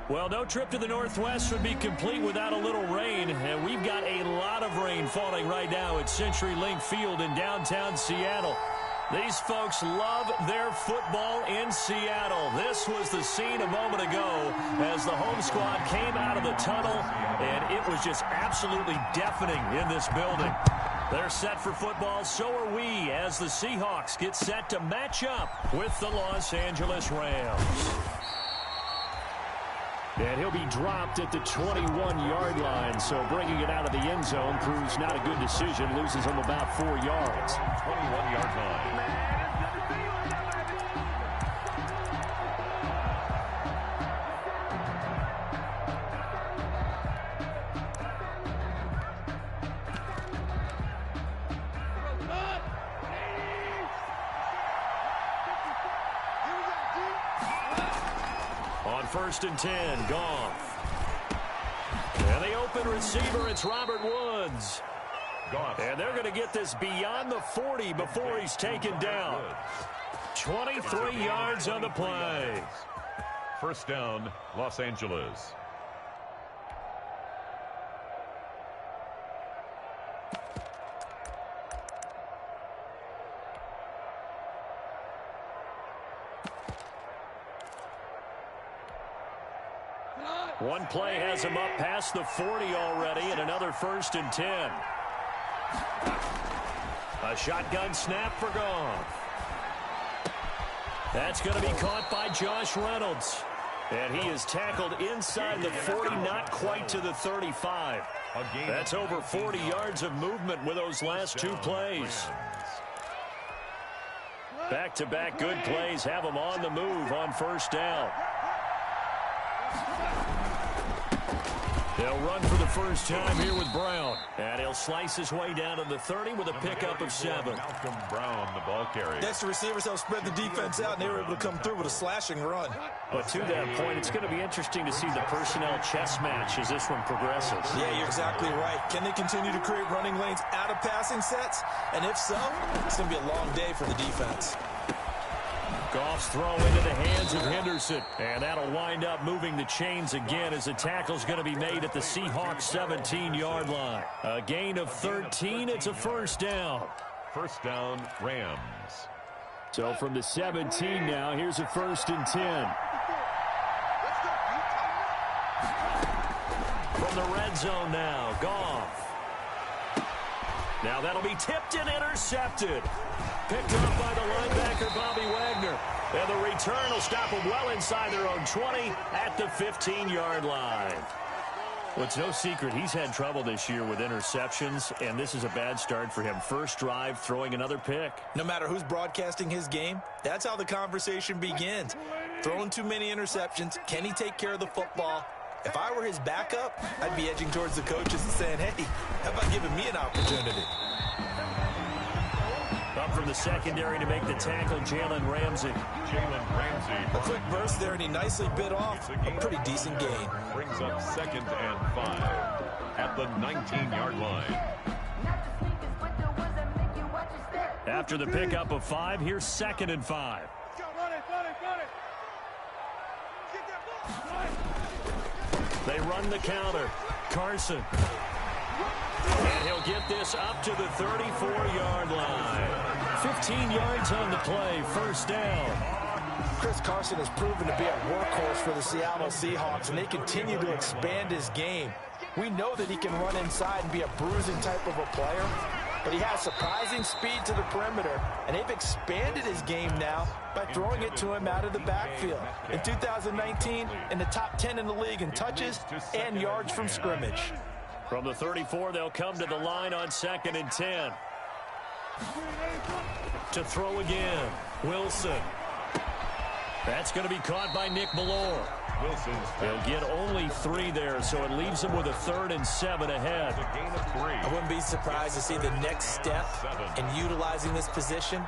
Well, no trip to the Northwest would be complete without a little rain, and we've got a lot of rain falling right now at CenturyLink Field in downtown Seattle. These folks love their football in Seattle. This was the scene a moment ago as the home squad came out of the tunnel, and it was just absolutely deafening in this building. They're set for football, so are we, as the Seahawks get set to match up with the Los Angeles Rams. And he'll be dropped at the 21-yard line, so bringing it out of the end zone proves not a good decision, loses him about 4 yards. 21-yard line. First and 10, Goff. And the open receiver, it's Robert Woods. Goff. And they're going to get this beyond the 40 before he's taken down. 23 yards on the play. First down, Los Angeles. One play has him up past the 40 already, and another first and 10. A shotgun snap for Goff. That's going to be caught by Josh Reynolds. And he is tackled inside the 40, not quite to the 35. That's over 40 yards of movement with those last two plays. Back-to-back good plays have him on the move on first down. They'll run for the first time here with Brown. And he'll slice his way down to the 30 with a pickup of 7. Malcolm Brown, the ball carrier. Next, the receivers help spread the defense out, and they were able to come through with a slashing run. But to that point, it's going to be interesting to see the personnel chess match as this one progresses. Yeah, you're exactly right. Can they continue to create running lanes out of passing sets? And if so, it's going to be a long day for the defense. Goff's throw into the hands of Henderson. And that'll wind up moving the chains again as the tackle's going to be made at the Seahawks 17-yard line. A gain of 13. It's a first down. First down, Rams. So from the 17 now, here's a first and 10. From the red zone now, Goff. Now that'll be tipped and intercepted. Picked up by the linebacker, Bobby Wagner. And the return will stop them well inside their own 20 at the 15-yard line. Well, it's no secret he's had trouble this year with interceptions, and this is a bad start for him. First drive, throwing another pick. No matter who's broadcasting his game, that's how the conversation begins. Throwing too many interceptions, can he take care of the football? If I were his backup, I'd be edging towards the coaches and saying, hey, how about giving me an opportunity? Up from the secondary to make the tackle, Jalen Ramsey. A quick burst there, and he nicely bit off a pretty decent gain. Brings up 2nd and 5 at the 19-yard line. After the pickup of 5, here's 2nd and 5. They run the counter. Carson. And he'll get this up to the 34-yard line. 15 yards on the play, first down. Chris Carson has proven to be a workhorse for the Seattle Seahawks, and they continue to expand his game. We know that he can run inside and be a bruising type of a player, but he has surprising speed to the perimeter, and they've expanded his game now by throwing it to him out of the backfield. In 2019, in the top 10 in the league in touches and yards from scrimmage. From the 34, they'll come to the line on 2nd and 10. To throw again, Wilson. That's going to be caught by Nick Ballore. They'll get only 3 there, so it leaves them with a 3rd and 7 ahead. I wouldn't be surprised to see the next step in utilizing this position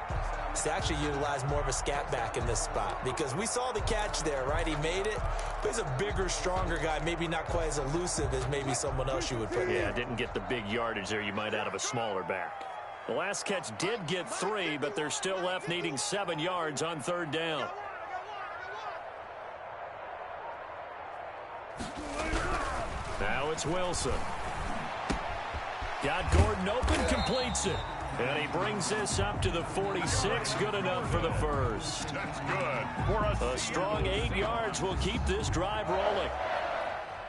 is to actually utilize more of a scat back in this spot, because we saw the catch there, right? He made it, but he's a bigger, stronger guy, maybe not quite as elusive as maybe someone else you would put in. Yeah, didn't get the big yardage there you might out of a smaller back. The last catch did get 3, but they're still left needing 7 yards on 3rd down. Now it's Wilson. Got Gordon open, completes it. And he brings this up to the 46. Good enough for the first. That's good for us. A strong 8 yards will keep this drive rolling.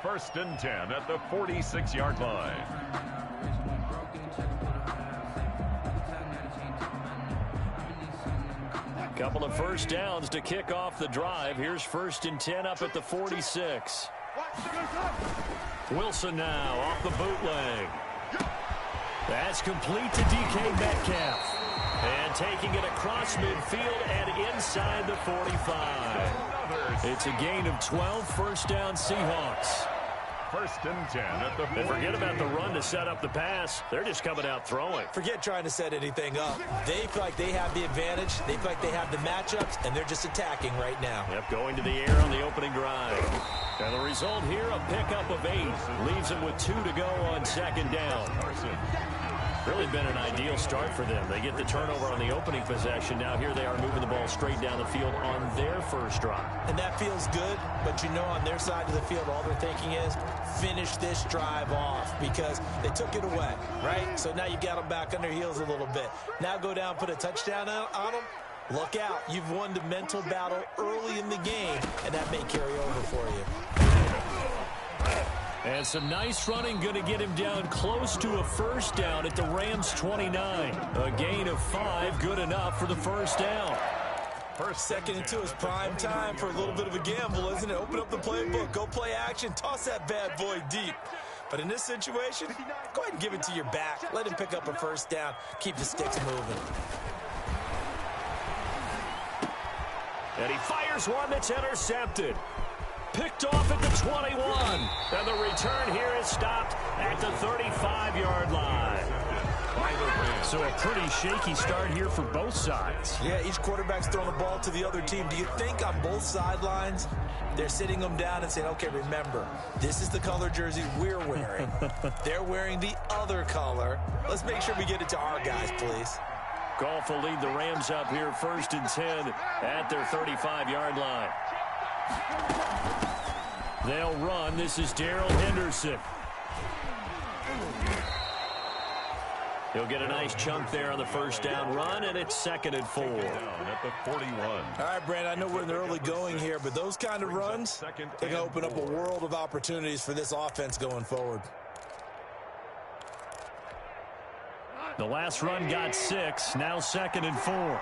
1st and 10 at the 46-yard line. Couple of first downs to kick off the drive. Here's 1st and 10 up at the 46. Wilson now off the bootleg. That's complete to DK Metcalf. And taking it across midfield and inside the 45. It's a gain of 12, 1st down Seahawks. 1st and 10 at the 40. And forget about the run to set up the pass. They're just coming out throwing. Forget trying to set anything up. They feel like they have the advantage. They feel like they have the matchups, and they're just attacking right now. Yep, going to the air on the opening drive. And the result here, a pickup of 8. Leaves them with 2 to go on 2nd down. Really been an ideal start for them. They get the turnover on the opening possession. Now here they are moving the ball straight down the field on their first drive. And that feels good, but you know on their side of the field, all they're thinking is finish this drive off because they took it away, right? So now you got them back on their heels a little bit. Now go down, put a touchdown on them. Look out. You've won the mental battle early in the game, and that may carry over for you. And some nice running, going to get him down close to a 1st down at the Rams 29. A gain of 5, good enough for the 1st down. 2nd and 2 is prime time for a little bit of a gamble, isn't it? Open up the playbook, go play action, toss that bad boy deep. But in this situation, go ahead and give it to your back. Let him pick up a 1st down, keep the sticks moving. And he fires one that's intercepted. Picked off at the 21. And the return here is stopped at the 35-yard line. So a pretty shaky start here for both sides. Yeah, each quarterback's throwing the ball to the other team. Do you think on both sidelines they're sitting them down and saying, okay, remember, this is the color jersey we're wearing. They're wearing the other color. Let's make sure we get it to our guys, please. Goff will lead the Rams up here 1st and 10 at their 35-yard line. They'll run. This is Darrell Henderson. He'll get a nice chunk there on the 1st down run, and it's 2nd and 4. At the 41. All right, Brandon, I know we're in the early going here, but those kind of runs, they're going to open up a world of opportunities for this offense going forward. The last run got 6, now 2nd and 4.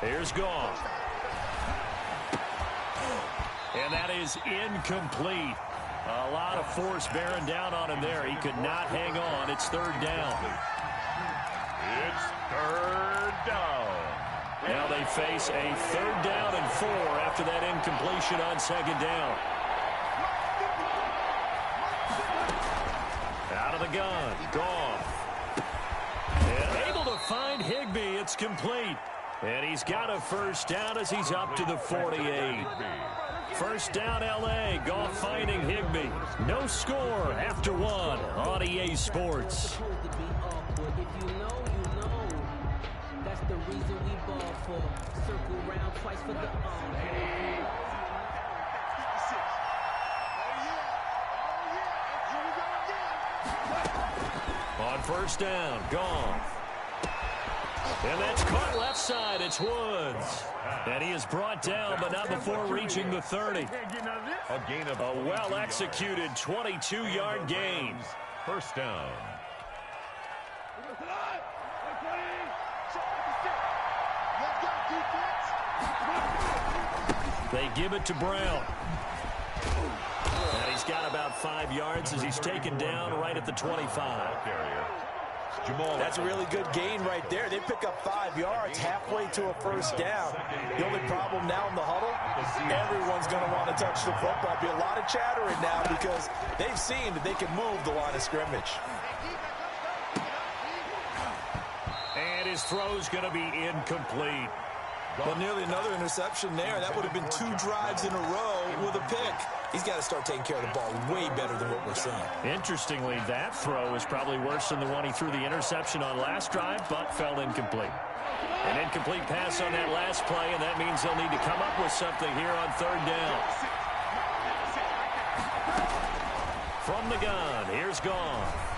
Here's Goff. And that is incomplete. A lot of force bearing down on him there. He could not hang on. It's 3rd down. It's 3rd down. Now they face a 3rd down and 4 after that incompletion on 2nd down. Out of the gun. Goff. And able to find Higbee. It's complete. And he's got a 1st down as he's up to the 48. 1st down, L.A. Goff finding Higbee. No score after 1 on EA Sports. On 1st down, Goff. And that's caught left side. It's Woods. And he is brought down, but not before reaching the 30. A well-executed 22-yard gain. 1st down. They give it to Brown. And he's got about 5 yards as he's taken down right at the 25. That's a really good gain right there. They pick up 5 yards halfway to a 1st down. The only problem now in the huddle, everyone's going to want to touch the football. Be a lot of chattering now because they've seen that they can move the line of scrimmage. And his throw's going to be incomplete. Well, nearly another interception there. That would have been 2 drives in a row with a pick. He's got to start taking care of the ball way better than what we're seeing. Interestingly, that throw is probably worse than the one he threw the interception on last drive, but fell incomplete. An incomplete pass on that last play, and that means they'll need to come up with something here on 3rd down. From the gun, here's Goff.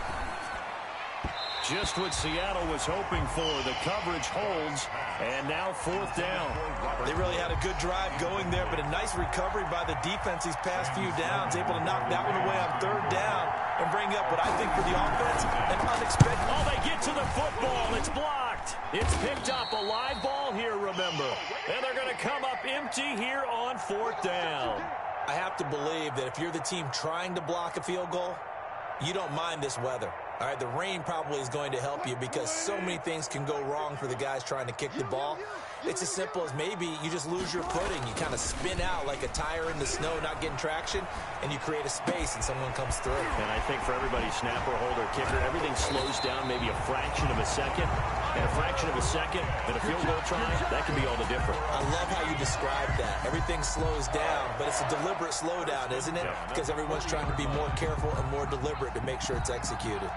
Just what Seattle was hoping for. The coverage holds, and now 4th down. They really had a good drive going there, but a nice recovery by the defense these past few downs, able to knock that one away on 3rd down and bring up what I think for the offense, an unexpected. Oh, they get to the football. It's blocked. It's picked up. A live ball here, remember. And they're going to come up empty here on 4th down. I have to believe that if you're the team trying to block a field goal, you don't mind this weather. All right, the rain probably is going to help you because so many things can go wrong for the guys trying to kick the ball. It's as simple as maybe you just lose your footing. You kind of spin out like a tire in the snow, not getting traction, and you create a space and someone comes through. And I think for everybody, snapper, holder, kicker, everything slows down maybe a fraction of a second. And a fraction of a second in a field goal try, that can be all the different. I love how you described that. Everything slows down, but it's a deliberate slowdown, isn't it? Because everyone's trying to be more careful and more deliberate to make sure it's executed.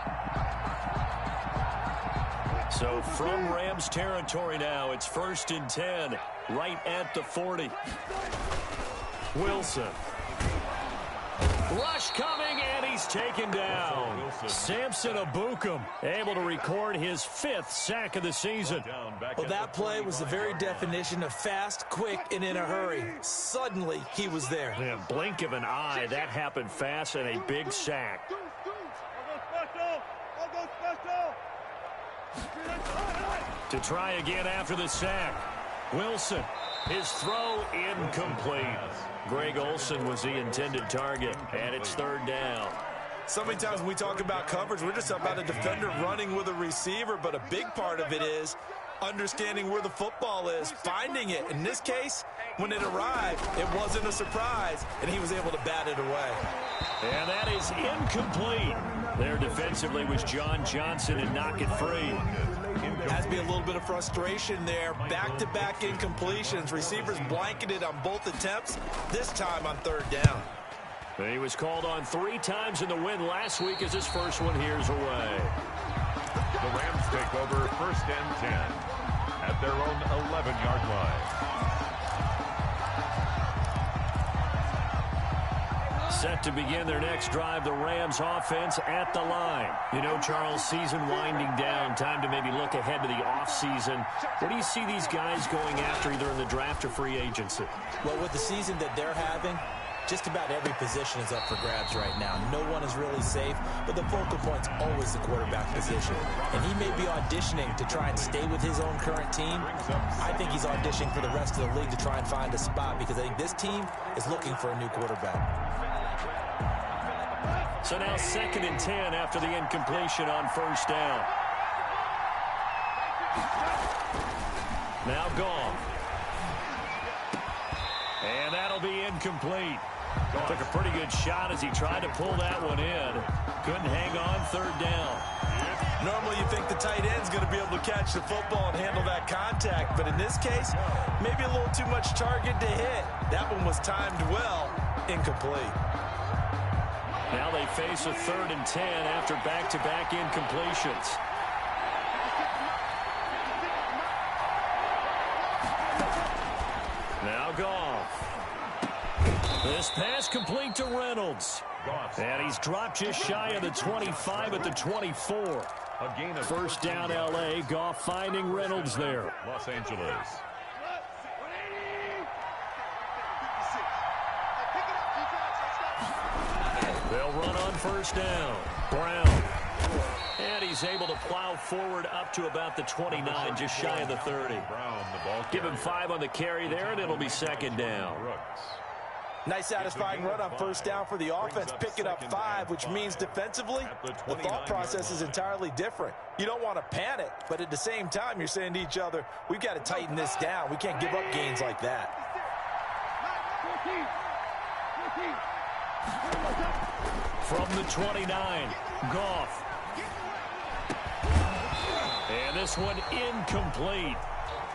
So from Rams territory now, it's 1st and 10, right at the 40. Wilson. Rush coming, and he's taken down. Samson Abukum able to record his 5th sack of the season. Well, that play was the very definition of fast, quick, and in a hurry. Suddenly, he was there. Yeah, blink of an eye, that happened fast, and a big sack. To try again after the sack. Wilson, his throw incomplete. Greg Olsen was the intended target, and it's 3rd down. So many times when we talk about coverage, we're just about a defender running with a receiver, but a big part of it is understanding where the football is, finding it. In this case, when it arrived, it wasn't a surprise, and he was able to bat it away. And that is incomplete. There defensively was John Johnson and knock it free. Has to be a little bit of frustration there. Back-to-back incompletions. Receivers blanketed on both attempts, this time on 3rd down. He was called on 3 times in the win last week as his first one here's away. The Rams take over 1st and 10 at their own 11-yard line. Set to begin their next drive, the Rams offense at the line. You know, Charles, season winding down, time to maybe look ahead to the offseason. What do you see these guys going after either in the draft or free agency? Well, with the season that they're having, just about every position is up for grabs right now. No one is really safe, but the focal point's always the quarterback position. And he may be auditioning to try and stay with his own current team. I think he's auditioning for the rest of the league to try and find a spot because I think this team is looking for a new quarterback. So now 2nd and 10 after the incompletion on 1st down. Now Goff. And that'll be incomplete. Took a pretty good shot as he tried to pull that one in. Couldn't hang on 3rd down. Normally you think the tight end's going to be able to catch the football and handle that contact, but in this case, maybe a little too much target to hit. That one was timed well, incomplete. Now they face a 3rd and 10 after back-to-back incompletions. Now Goff. This pass complete to Reynolds. And he's dropped just shy of the 25 at the 24. 1st down L.A. Goff finding Reynolds there. Los Angeles. They'll run on 1st down. Brown. And he's able to plow forward up to about the 29, just shy of the 30. Give him 5 on the carry there, and it'll be 2nd down. Nice satisfying run on 1st down for the offense, picking up 5, which means defensively, the thought process is entirely different. You don't want to panic, but at the same time, you're saying to each other, we've got to tighten this down. We can't give up gains like that. From the 29, Goff. And this one incomplete.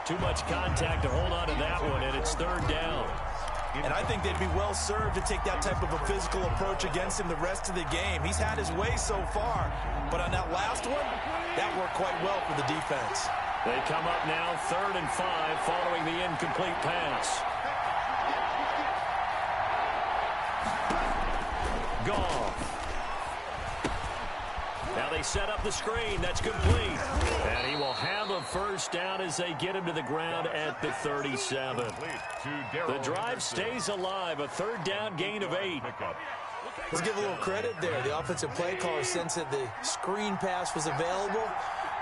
Too much contact to hold on to that one, and it's third down. And I think they'd be well served to take that type of a physical approach against him the rest of the game. He's had his way so far, but on that last one, that worked quite well for the defense. They come up now 3rd and 5 following the incomplete pass. Goff. Now they set up the screen. That's complete. And he will have a first down as they get him to the ground at the 37. The drive stays alive. A 3rd down gain of 8. Let's give a little credit there. The offensive play caller sensed that the screen pass was available.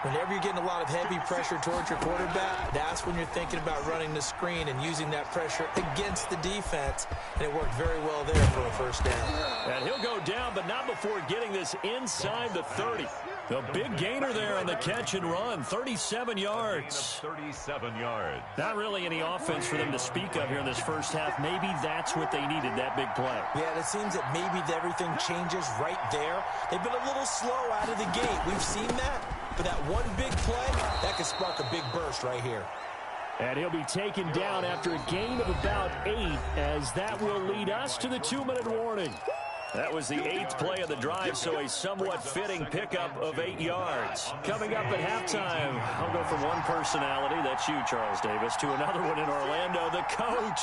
Whenever you're getting a lot of heavy pressure towards your quarterback, that's when you're thinking about running the screen and using that pressure against the defense. And it worked very well there for a first down. And he'll go down, but not before getting this inside the 30. The big gainer there on the catch and run, 37 yards. 37 yards. Not really any offense for them to speak of here in this first half. Maybe that's what they needed, that big play. Yeah, it seems that maybe everything changes right there. They've been a little slow out of the gate. We've seen that. But that one big play, that could spark a big burst right here. And he'll be taken down after a gain of about 8, as that will lead us to the 2-minute warning. That was the 8th play of the drive, so a somewhat fitting pickup of 8 yards. Coming up at halftime, I'll go from one personality, that's you, Charles Davis, to another one in Orlando, the coach.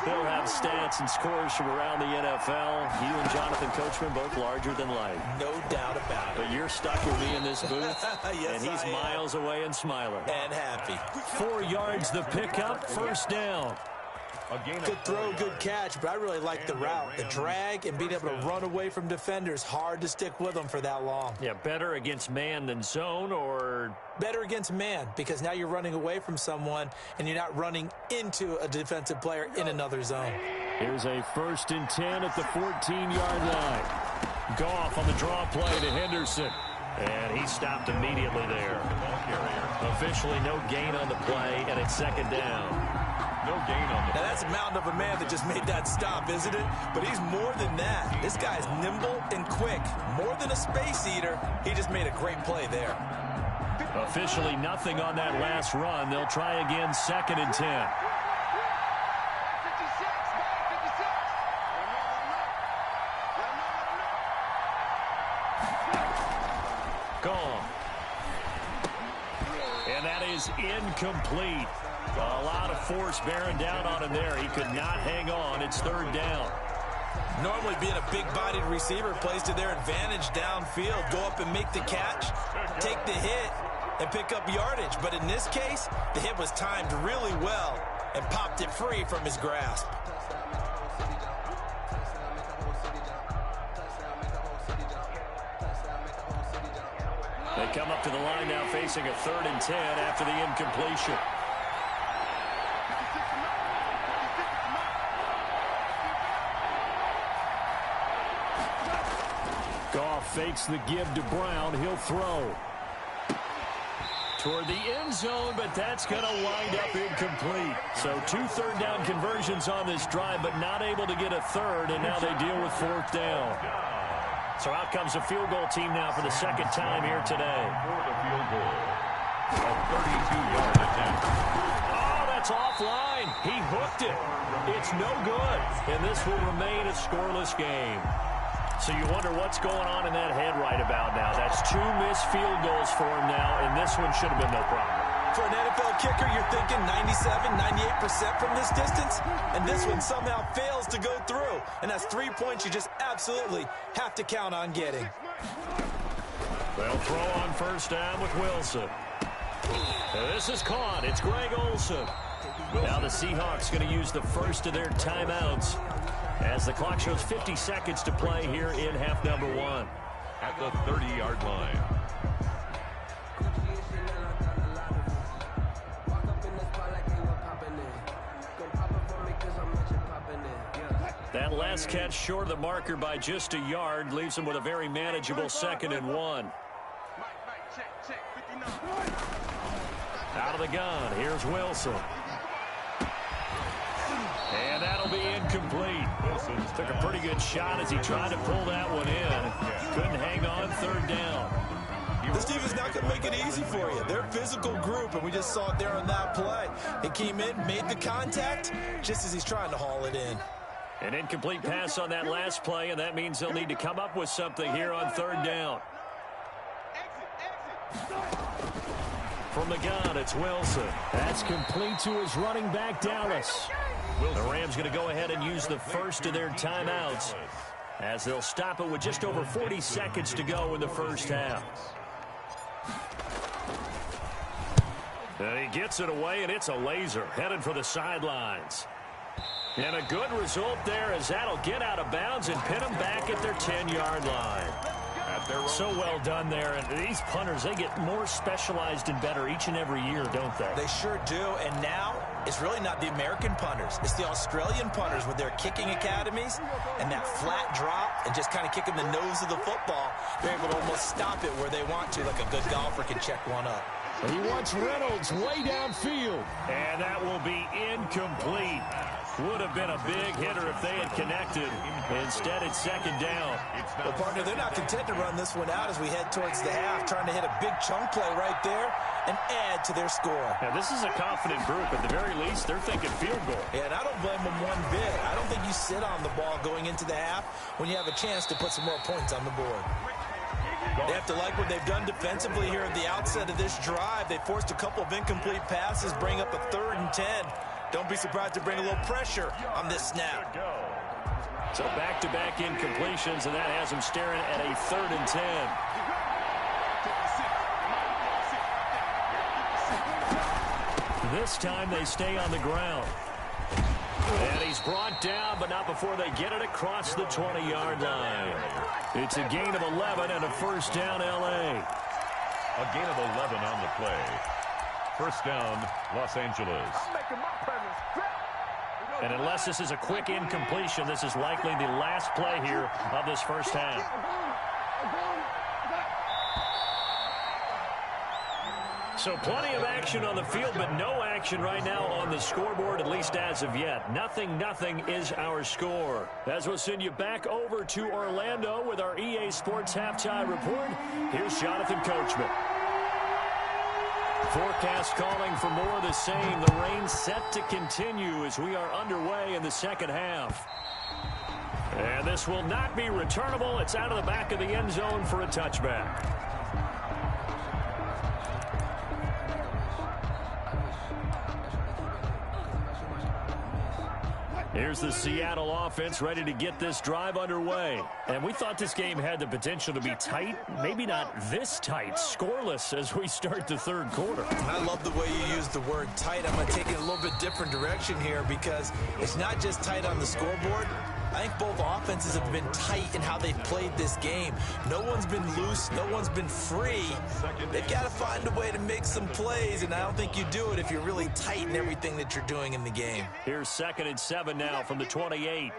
He'll have stats and scores from around the NFL. You and Jonathan Coachman both larger than life. No doubt about it. But you're stuck with me in this booth, yes, and he's miles away and smiling. And happy. 4 yards the pickup, first down. Good throw, good catch, but I really like the route. The drag and being able to run away from defenders, hard to stick with them for that long. Yeah, better against man than zone, or? Better against man, because now you're running away from someone and you're not running into a defensive player in another zone. Here's a 1st and 10 at the 14-yard line. Goff on the draw play to Henderson. And he stopped immediately there. Officially no gain on the play, and it's 2nd down. No gain on the play. Now that's a mountain of a man that just made that stop, isn't it? But he's more than that. This guy's nimble and quick. More than a space eater. He just made a great play there. Officially nothing on that last run. They'll try again, 2nd and 10. Gone. And that is incomplete. A lot of force bearing down on him there. He could not hang on. It's 3rd down. Normally being a big-bodied receiver plays to their advantage downfield. Go up and make the catch, take the hit, and pick up yardage. But in this case, the hit was timed really well and popped it free from his grasp. They come up to the line now facing a 3rd and 10 after the incompletion. Goff fakes the give to Brown. He'll throw toward the end zone, but that's going to wind up incomplete. So 2 third down conversions on this drive, but not able to get a 3rd, and now they deal with 4th down. So out comes a field goal team now for the 2nd time here today. For the field goal. A 32-yard attempt. Oh, that's offline. He hooked it. It's no good. And this will remain a scoreless game. So you wonder what's going on in that head right about now. That's 2 missed field goals for him now, and this one should have been no problem. For an NFL kicker, you're thinking 97, 98% from this distance, and this one somehow fails to go through. And that's 3 points you just absolutely have to count on getting. They'll throw on first down with Wilson. This is caught. It's Greg Olsen. Now the Seahawks going to use the first of their timeouts as the clock shows 50 seconds to play here in half number 1. At the 30-yard line. That last catch short of the marker by just a yard leaves him with a very manageable 2nd and 1. Out of the gun, here's Wilson. And that'll be incomplete. Wilson took a pretty good shot as he tried to pull that one in. Couldn't hang on, 3rd down. This defense is not going to make it easy for you. They're a physical group, and we just saw it there on that play. He came in, made the contact, just as he's trying to haul it in. An incomplete pass on that last play, and that means they'll need to come up with something here on third down. From the gun, it's Wilson. That's complete to his running back, Dallas. The Rams going to go ahead and use the first of their timeouts as they'll stop it with just over 40 seconds to go in the first half. And he gets it away, and it's a laser headed for the sidelines. And a good result there as that'll get out of bounds and pin them back at their 10-yard line. So well done there. And these punters, they get more specialized and better each and every year, don't they? They sure do. And now it's really not the American punters. It's the Australian punters with their kicking academies and that flat drop and just kind of kicking the nose of the football. They're able to almost stop it where they want to, like a good golfer can check one up. He wants Reynolds way downfield. And that will be incomplete. Would have been a big hitter if they had connected. Instead, it's second down. Well, partner, they're not content to run this one out as we head towards the half, trying to hit a big chunk play right there and add to their score. Now, this is a confident group. At the very least, they're thinking field goal. Yeah, and I don't blame them one bit. I don't think you sit on the ball going into the half when you have a chance to put some more points on the board. They have to like what they've done defensively here at the outset of this drive. They forced a couple of incomplete passes, bring up a 3rd and 10. Don't be surprised to bring a little pressure on this snap. So back-to-back incompletions, and that has them staring at a 3rd and 10. This time they stay on the ground. And he's brought down, but not before they get it across the 20-yard line. It's a gain of 11 and a first down, L.A. A gain of 11 on the play. First down, Los Angeles. And unless this is a quick incompletion, this is likely the last play here of this first half. So plenty of action on the field, but no action right now on the scoreboard, at least as of yet. 0-0 is our score. As we'll send you back over to Orlando with our EA Sports Halftime Report, here's Jonathan Coachman. Forecast calling for more of the same. The rain set to continue as we are underway in the second half. And this will not be returnable. It's out of the back of the end zone for a touchback. Here's the Seattle offense ready to get this drive underway. And we thought this game had the potential to be tight, maybe not this tight, scoreless as we start the third quarter. I love the way you use the word tight. I'm going to take it a little bit different direction here because it's not just tight on the scoreboard. I think both offenses have been tight in how they've played this game. No one's been loose. No one's been free. They've got to find a way to make some plays, and I don't think you do it if you're really tight in everything that you're doing in the game. Here's 2nd and 7 now from the 28.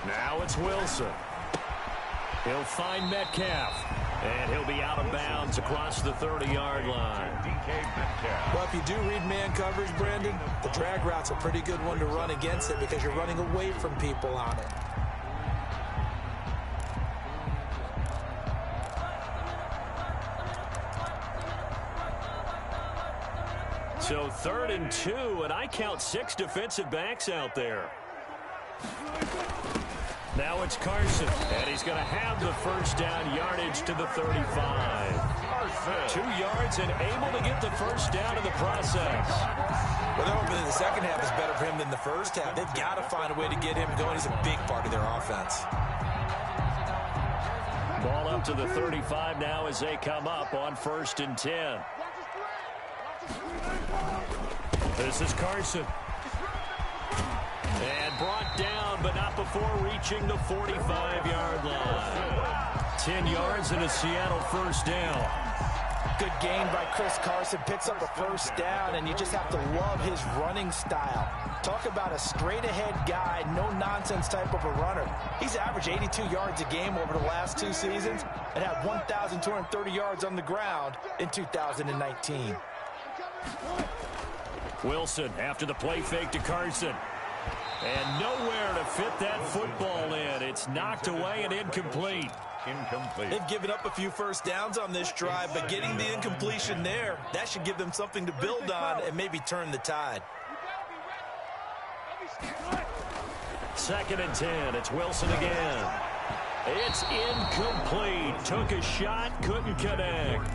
Now it's Wilson. He'll find Metcalf. And he'll be out of bounds across the 30-yard line. Well, if you do read man coverage, Brandon, the drag route's a pretty good one to run against it because you're running away from people on it. So 3rd and 2, and I count 6 defensive backs out there. Now it's Carson, and he's going to have the first down, yardage to the 35. 2 yards and able to get the first down in the process. Well, they're hoping that the second half is better for him than the first half. They've got to find a way to get him going. He's a big part of their offense. Ball up to the 35 now as they come up on 1st and 10. This is Carson. And brought down, but not before reaching the 45-yard line. 10 yards and a Seattle first down. Good gain by Chris Carson. Picks up a first down, and you just have to love his running style. Talk about a straight-ahead guy, no-nonsense type of a runner. He's averaged 82 yards a game over the last 2 seasons and had 1,230 yards on the ground in 2019. Wilson after the play fake to Carson. And nowhere to fit that football in. It's knocked away and incomplete. incomplete. They've given up a few first downs on this drive, but getting the incompletion there, that should give them something to build on and maybe turn the tide. 2nd and 10. It's Wilson again. It's incomplete. Took a shot, couldn't connect.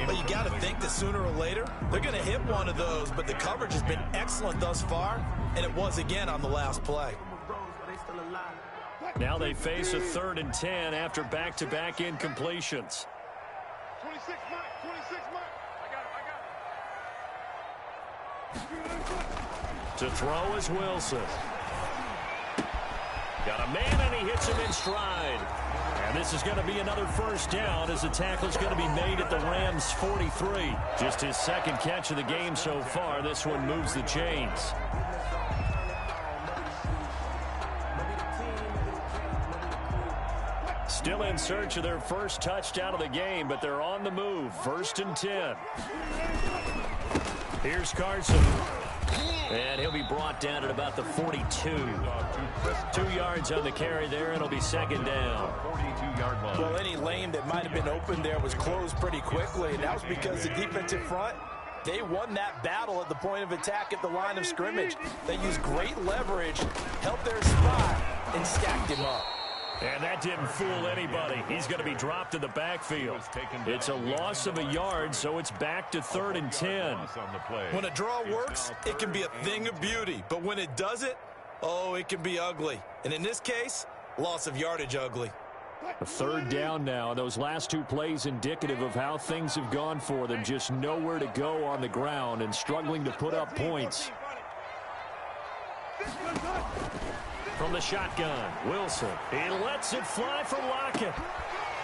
Well, you got to think that sooner or later, they're going to hit one of those, but the coverage has been excellent thus far, and it was again on the last play. Now they face a 3rd and 10 after back-to-back incompletions. 26 Mike. I got it. To throw is Wilson. Got a man, and he hits him in stride. And this is going to be another first down as the tackle's going to be made at the Rams' 43. Just his 2nd catch of the game so far. This one moves the chains. Still in search of their first touchdown of the game, but they're on the move. 1st and 10. Here's Carson. And he'll be brought down at about the 42. 2 yards on the carry there, and it'll be 2nd down. 42-yard line. Well, any lane that might have been open there was closed pretty quickly, and that was because the defensive front, they won that battle at the point of attack at the line of scrimmage. They used great leverage, helped their spot, and stacked him up. And that didn't fool anybody. He's going to be dropped in the backfield. It's a loss of a yard, so it's back to 3rd and 10. When a draw works, it can be a thing of beauty. But when it doesn't, oh, it can be ugly. And in this case, loss of yardage ugly. A 3rd down now. Those last 2 plays indicative of how things have gone for them. Just nowhere to go on the ground and struggling to put up points. From the shotgun, Wilson. He lets it fly from Lockett.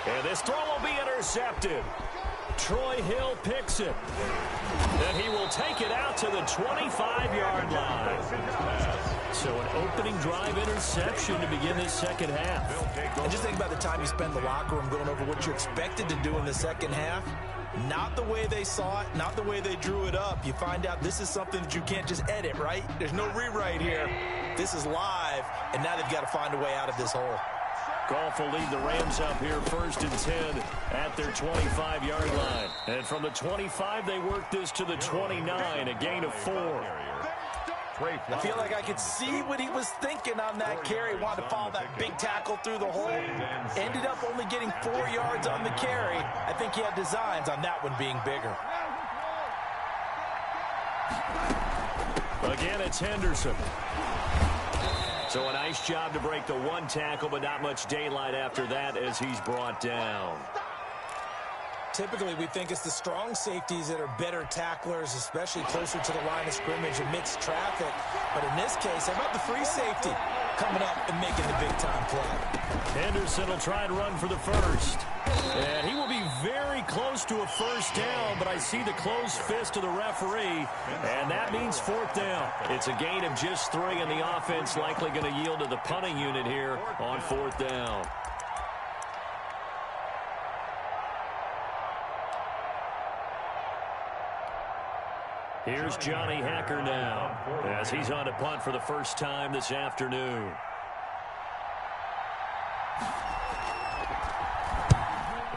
And this throw will be intercepted. Troy Hill picks it. And he will take it out to the 25-yard line. So an opening drive interception to begin this 2nd half. And just think about the time you spend in the locker room going over what you expected to do in the 2nd half. Not the way they saw it, not the way they drew it up. You find out this is something that you can't just edit, right? There's no rewrite here. This is live, and now they've got to find a way out of this hole. Goff will lead the Rams up here 1st and 10 at their 25-yard line. And from the 25, they work this to the 29, a gain of 4. I feel like I could see what he was thinking on that carry. Wanted to follow that big tackle through the hole. Ended up only getting 4 yards on the carry. I think he had designs on that one being bigger. Again, it's Henderson. So a nice job to break the 1 tackle, but not much daylight after that as he's brought down. Typically, we think it's the strong safeties that are better tacklers, especially closer to the line of scrimmage amidst traffic. But in this case, how about the free safety coming up and making the big-time play? Henderson will try and run for the 1st. And he will be very close to a 1st down, but I see the closed fist of the referee, and that means 4th down. It's a gain of just 3, and the offense likely going to yield to the punting unit here on 4th down. Here's Johnny Hacker now as he's on to punt for the first time this afternoon.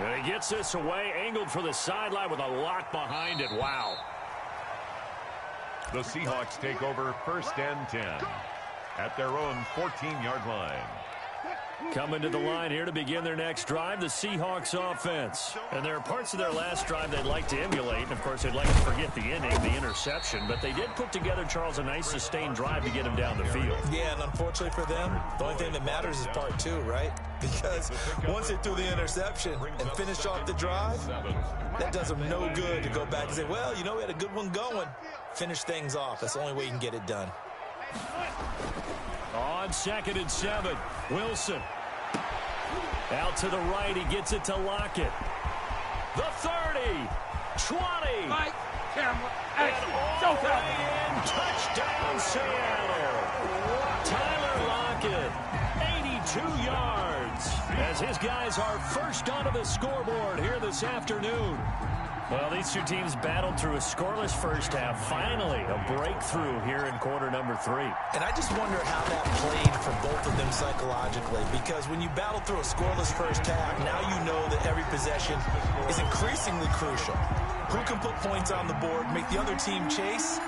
And he gets this away, angled for the sideline with a lock behind it. Wow. The Seahawks take over 1st and 10 at their own 14-yard line. Coming to the line here to begin their next drive, the Seahawks offense. And there are parts of their last drive they'd like to emulate. And, of course, they'd like to forget the inning, the interception. But they did put together, Charles, a nice sustained drive to get him down the field. Yeah, and unfortunately for them, the only thing that matters is part 2, right? Because once they threw the interception and finished off the drive, that does them no good to go back and say, well, you know, we had a good one going. Finish things off. That's the only way you can get it done. On 2nd and 7, Wilson. Out to the right, he gets it to Lockett. The 30, 20. Mike, camera, action. And all the way in, touchdown Seattle. Tyler Lockett, 82 yards. As his guys are first onto the scoreboard here this afternoon. Well, these two teams battled through a scoreless first half. Finally, a breakthrough here in quarter number 3. And I just wonder how that played for both of them psychologically, because when you battle through a scoreless first half, now you know that every possession is increasingly crucial. Who can put points on the board, make the other team chase?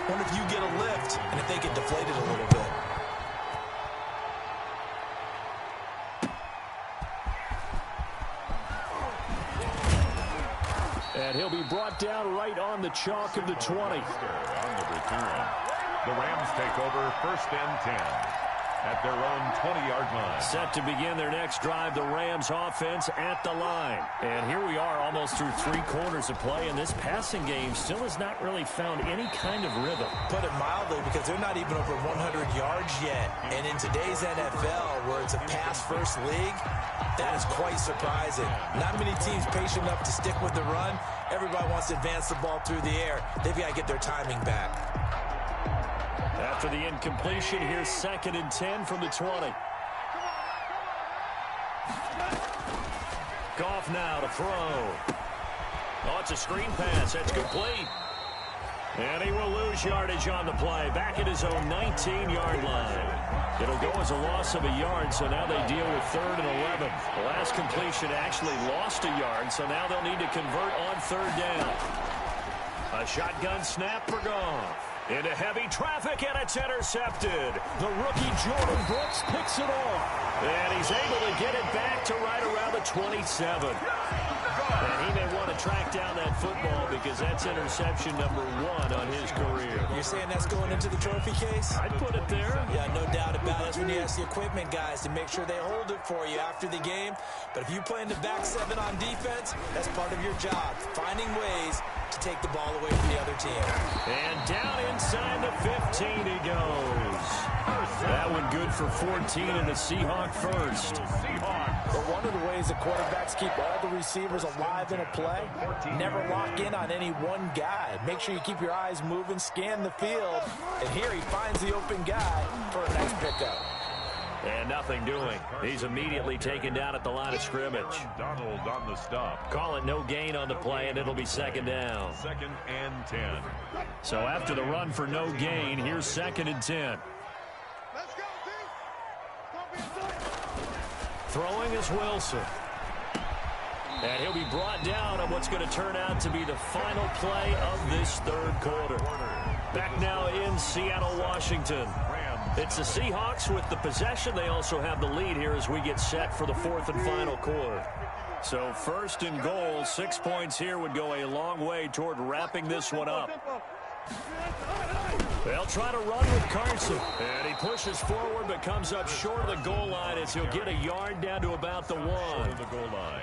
Wonder if you get a lift and if they get deflated a little bit. And he'll be brought down right on the chalk of the 20. On the return. The Rams take over first and 10 at their own 20-yard line. Set to begin their next drive, the Rams offense at the line. And here we are almost through 3 quarters of play, and this passing game still has not really found any kind of rhythm. Put it mildly, because they're not even over 100 yards yet. And in today's NFL, where it's a pass-first league, that is quite surprising. Not many teams patient enough to stick with the run. Everybody wants to advance the ball through the air. They've got to get their timing back. After the incompletion, here's 2nd and 10 from the 20. Goff now to throw. Oh, it's a screen pass. That's complete. And he will lose yardage on the play. Back at his own 19-yard line. It'll go as a loss of a yard, so now they deal with 3rd and 11. The last completion actually lost a yard, so now they'll need to convert on 3rd down. A shotgun snap for Goff. Into heavy traffic, and it's intercepted. The rookie Jordan Brooks picks it off. And he's able to get it back to right around the 27. And he may want to track down that football because that's interception number 1 on his career. You're saying that's going into the trophy case? I'd put it there. Yeah, no doubt about it. That's when you ask the equipment guys to make sure they hold it for you after the game. But if you play in the back 7 on defense, that's part of your job, finding ways to take the ball away from the other team. And down inside the 15 he goes. That one good for 14 and a Seahawk first. But one of the ways the quarterbacks keep all the receivers alive in a play, never lock in on any one guy. Make sure you keep your eyes moving, scan the field, and here he finds the open guy for a nice pickup. And nothing doing. He's immediately taken down at the line of scrimmage. Donald on the stop. Call it no gain on the play, and it'll be 2nd down. 2nd and 10. So after the run for no gain, here's 2nd and 10. Let's go, team. Don't be afraid. Throwing is Wilson. And he'll be brought down on what's going to turn out to be the final play of this 3rd quarter. Back now in Seattle, Washington. It's the Seahawks with the possession. They also have the lead here as we get set for the 4th and final quarter. So 1st and goal, 6 points here would go a long way toward wrapping this one up. They'll try to run with Carson. And he pushes forward but comes up short of the goal line as he'll get a yard down to about the 1. The goal line.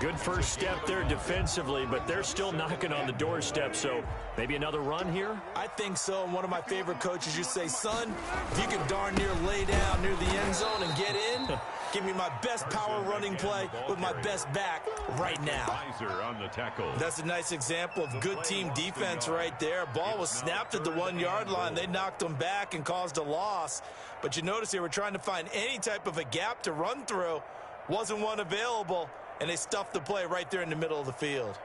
Good first step there defensively, but they're still knocking on the doorstep, so maybe another run here? I think so, and one of my favorite coaches used to say, son, if you can darn near lay down near the end zone and get in, give me my best power running play with my best back right now. On the tackle. That's a nice example of good team defense right there. Ball was snapped at the 1-yard line. They knocked them back and caused a loss. But you notice they were trying to find any type of a gap to run through. Wasn't one available. And they stuffed the play right there in the middle of the field.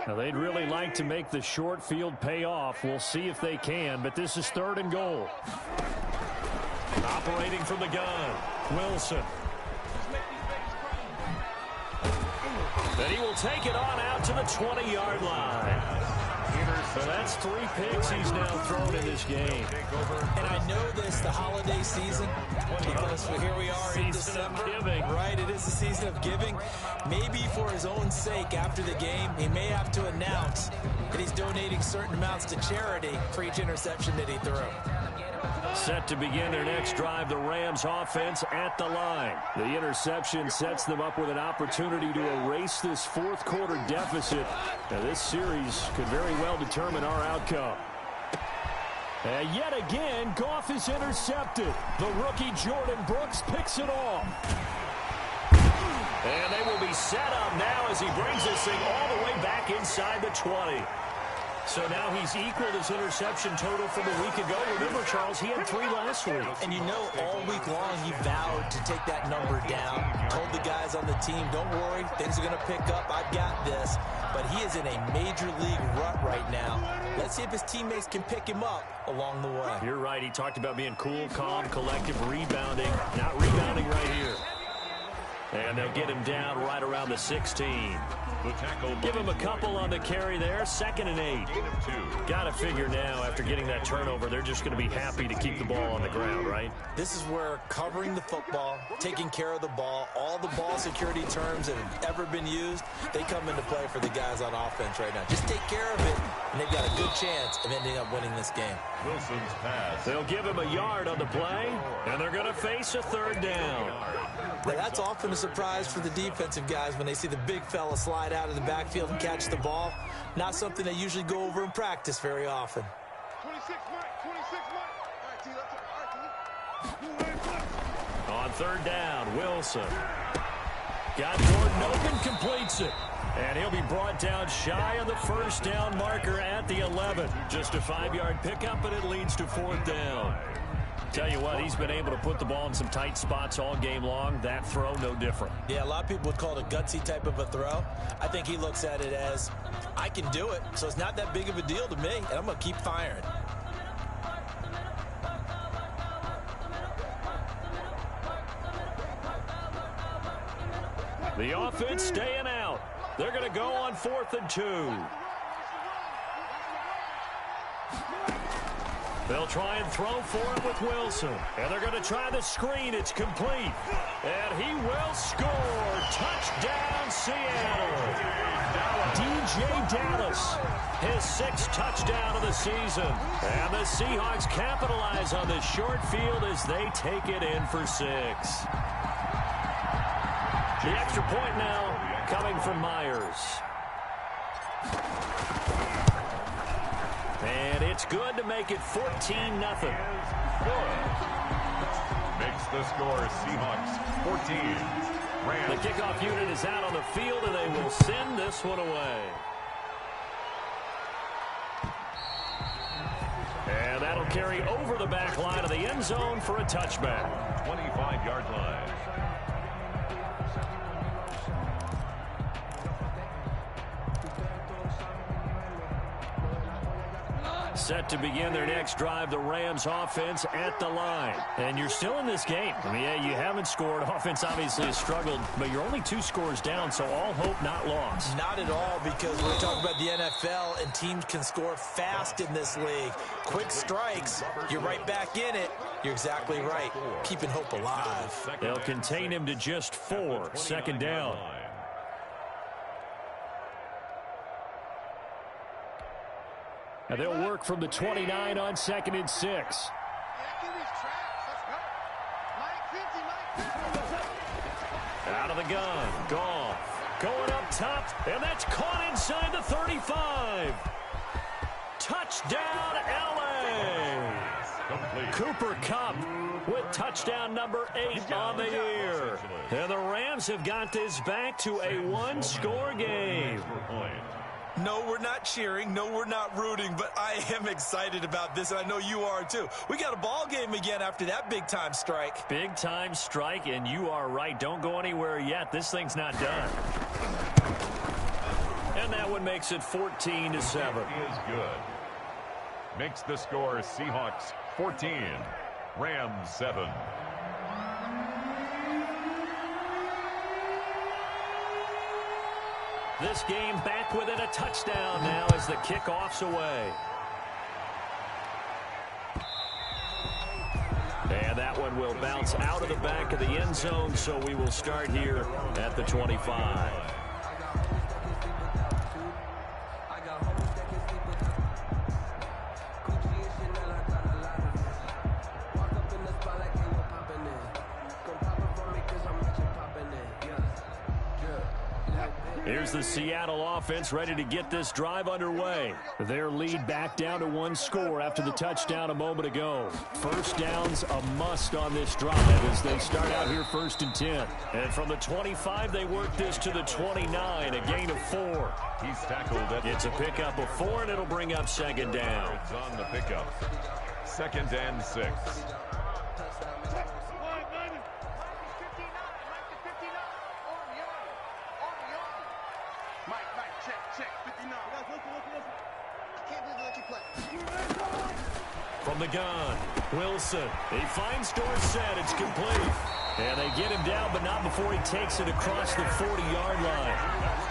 Now, they'd really like to make the short field pay off. We'll see if they can, but this is 3rd and goal. Operating from the gun, Wilson. Then he will take it on out to the 20-yard line. So that's 3 picks he's now thrown in this game. And I know this, the holiday season, because here we are in December. Right, it is the season of giving. Maybe for his own sake, after the game, he may have to announce that he's donating certain amounts to charity for each interception that he threw. Set to begin their next drive, the Rams offense at the line. The interception sets them up with an opportunity to erase this 4th quarter deficit. Now, this series could very well determine our outcome. And yet again, Goff is intercepted. The rookie Jordan Brooks picks it off. And they will be set up now as he brings this thing all the way back inside the 20. So now he's equaled his interception total from a week ago. Remember, Charles, he had 3 last week. And you know, all week long he vowed to take that number down. Told the guys on the team, don't worry, things are going to pick up. I've got this. But he is in a major league rut right now. Let's see if his teammates can pick him up along the way. You're right. He talked about being cool, calm, collective, rebounding. Not rebounding right here. And they'll get him down right around the 16. Give him a couple on the carry there. 2nd and 8. Got to figure now, after getting that turnover, they're just going to be happy to keep the ball on the ground, right? This is where covering the football, taking care of the ball, all the ball security terms that have ever been used, they come into play for the guys on offense right now. Just take care of it, and they've got a good chance of ending up winning this game. Wilson's pass. They'll give him a yard on the play, and they're going to face a 3rd down. Now, that's often a surprise for the defensive guys when they see the big fella slide out of the backfield and catch the ball. Not something they usually go over in practice very often. 26 Mike, 26 Mike. All right, T, that's all right, T. On 3rd down, Wilson. Got Jordan open, completes it. And he'll be brought down shy of the 1st down marker at the 11. Just a 5-yard pickup, but it leads to 4th down. Tell you what, he's been able to put the ball in some tight spots all game long. That throw, no different. Yeah, a lot of people would call it a gutsy type of a throw. I think he looks at it as, I can do it, so it's not that big of a deal to me, and I'm going to keep firing. The offense staying out. They're going to go on 4th and 2. They'll try and throw for it with Wilson. And they're going to try the screen. It's complete. And he will score. Touchdown, Seattle. DJ Dallas, his 6th touchdown of the season. And the Seahawks capitalize on this short field as they take it in for 6. The extra point now coming from Myers. And it's good to make it 14-0. Makes the score Seahawks 14. Rams. The kickoff unit is out on the field, and they will send this one away. And that'll carry over the back line of the end zone for a touchback. 25-yard line. Set to begin their next drive, the Rams offense at the line. And you're still in this game. I mean, yeah, you haven't scored. Offense obviously has struggled, but you're only 2 scores down, so all hope not lost. Not at all, because we're talking about the NFL, and teams can score fast in this league. Quick strikes, you're right back in it. You're exactly right. Keeping hope alive. They'll contain him to just 4. 2nd down. And they'll work from the 29 on 2nd and 6. Yeah, give these tracks. Let's go. Mike 50, Mike 50. Out of the gun. Goff going up top, and that's caught inside the 35. Touchdown, L.A. Cooper Kupp with touchdown number 8 on the year. And the Rams have got this back to a 1-score game. No, we're not cheering. No, we're not rooting, but I am excited about this, and I know you are too. We got a ball game again after that big-time strike. Big-time strike, and you are right. Don't go anywhere yet. This thing's not done. And that one makes it 14-7. He is good. Makes the score Seahawks 14, Rams 7. This game back within a touchdown now as the kickoff's away. And that one will bounce out of the back of the end zone, so we will start here at the 25. Here's the Seattle offense ready to get this drive underway. Their lead back down to one score after the touchdown a moment ago. First down's a must on this drive as they start out here 1st and 10. And from the 25, they work this to the 29, a gain of 4. He's tackled at It's a pickup of 4, and it'll bring up 2nd down. It's on the pickup. 2nd and 6. From the gun, Wilson. He finds Dorsett. It's complete. And they get him down, but not before he takes it across the 40-yard line.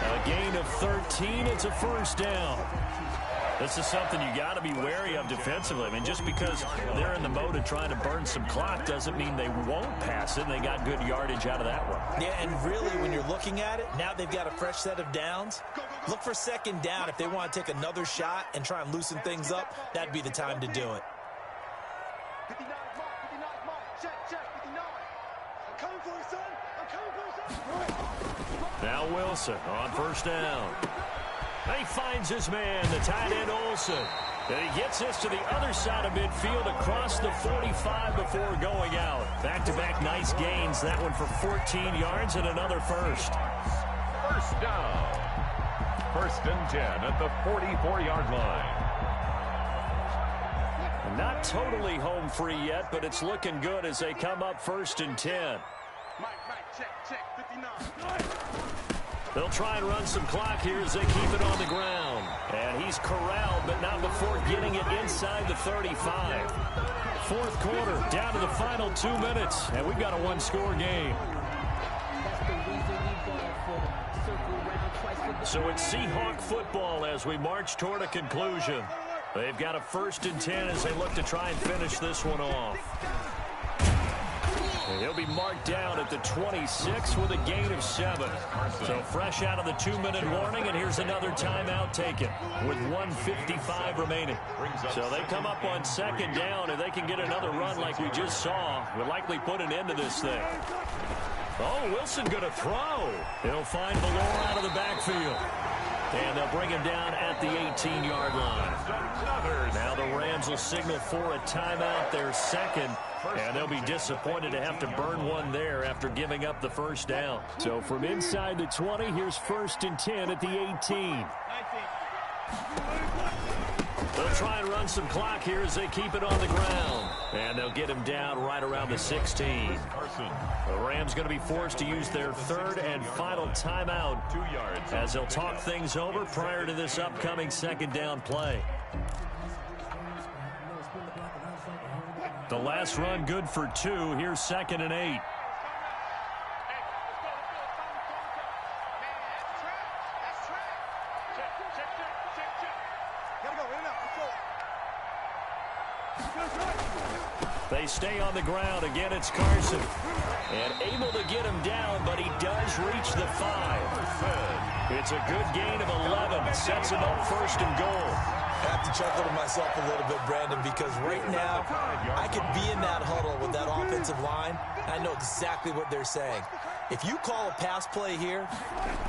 A gain of 13. It's a first down. This is something you got to be wary of defensively. I mean, just because they're in the mode of trying to burn some clock doesn't mean they won't pass it. And they got good yardage out of that one. Yeah, and really, when you're looking at it, now they've got a fresh set of downs. Look for 2nd down. If they want to take another shot and try and loosen things up, that'd be the time to do it. 59 mark, check, 59. I'm coming for you, son. I'm coming for you, son. Now Wilson on first down. He finds his man, the tight end Olsen. And he gets this to the other side of midfield across the 45 before going out. Back-to-back nice gains. That one for 14 yards and another first. First down. 1st and 10 at the 44-yard line. Not totally home free yet, but it's looking good as they come up 1st and 10. Mike, check, 59. They'll try and run some clock here as they keep it on the ground. And he's corralled, but not before getting it inside the 35. 4th quarter, down to the final 2 minutes, and we've got a one-score game. So it's Seahawk football as we march toward a conclusion. They've got a 1st and 10 as they look to try and finish this one off. He'll be marked down at the 26 with a gain of 7. So fresh out of the 2-minute warning, and here's another timeout taken with 1:55 remaining. So they come up on 2nd down, and they can get another run like we just saw. Would likely put an end to this thing. Oh, Wilson going to throw. He'll find Valor out of the backfield. And they'll bring him down at the 18-yard line. Now the Rams will signal for a timeout, their 2nd. And they'll be disappointed to have to burn one there after giving up the first down. So from inside the 20, here's 1st and 10 at the 18. They'll try and run some clock here as they keep it on the ground. And they'll get him down right around the 16. The Rams going to be forced to use their 3rd and final timeout as they'll talk things over prior to this upcoming 2nd down play. The last run good for 2. Here's 2nd and 8. They stay on the ground. Again, it's Carson. And able to get him down, but he does reach the 5. It's a good gain of 11. Sets him up 1st and goal. I have to chuckle to myself a little bit, Brandon, because right now I could be in that huddle with that offensive line. I know exactly what they're saying. If you call a pass play here,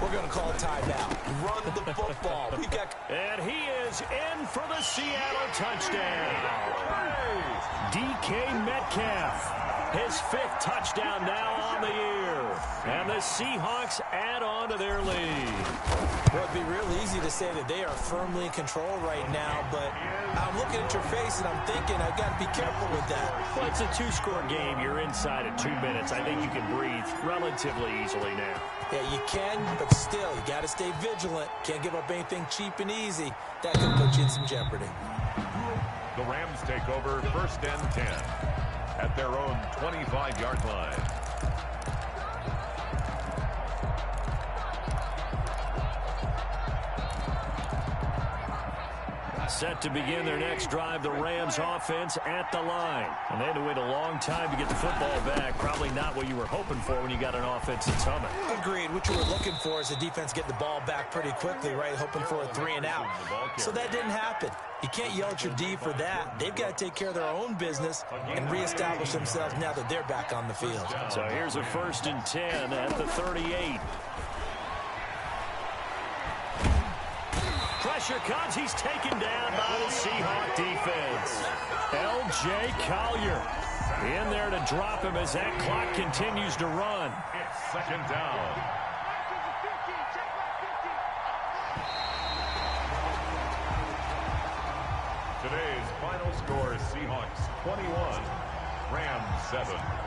we're going to call a timeout. Run the football. And he is in for the Seattle touchdown. DK Metcalf, his 5th touchdown now on the year. And the Seahawks add on to their lead. Well, it'd be real easy to say that they are firmly in control right now, but I'm looking at your face and I'm thinking I've got to be careful with that. Well, it's a 2-score game. You're inside of 2 minutes. I think you can breathe relatively easily now. Yeah, you can, but still, you got to stay vigilant. Can't give up anything cheap and easy. That could put you in some jeopardy. The Rams take over 1st and 10 at their own 25-yard line. Set to begin their next drive, the Rams offense at the line. And they had to wait a long time to get the football back. Probably not what you were hoping for when you got an offense that's humming. Agreed. What you were looking for is the defense getting the ball back pretty quickly, right? Hoping for a 3 and out. So that didn't happen. You can't yell at your D for that. They've got to take care of their own business and reestablish themselves now that they're back on the field. So here's a 1st and 10 at the 38. Pressure comes. He's taken down by the Seahawk defense. L.J. Collier in there to drop him as that clock continues to run. It's second down. Today's final score, Seahawks 21, Rams 7.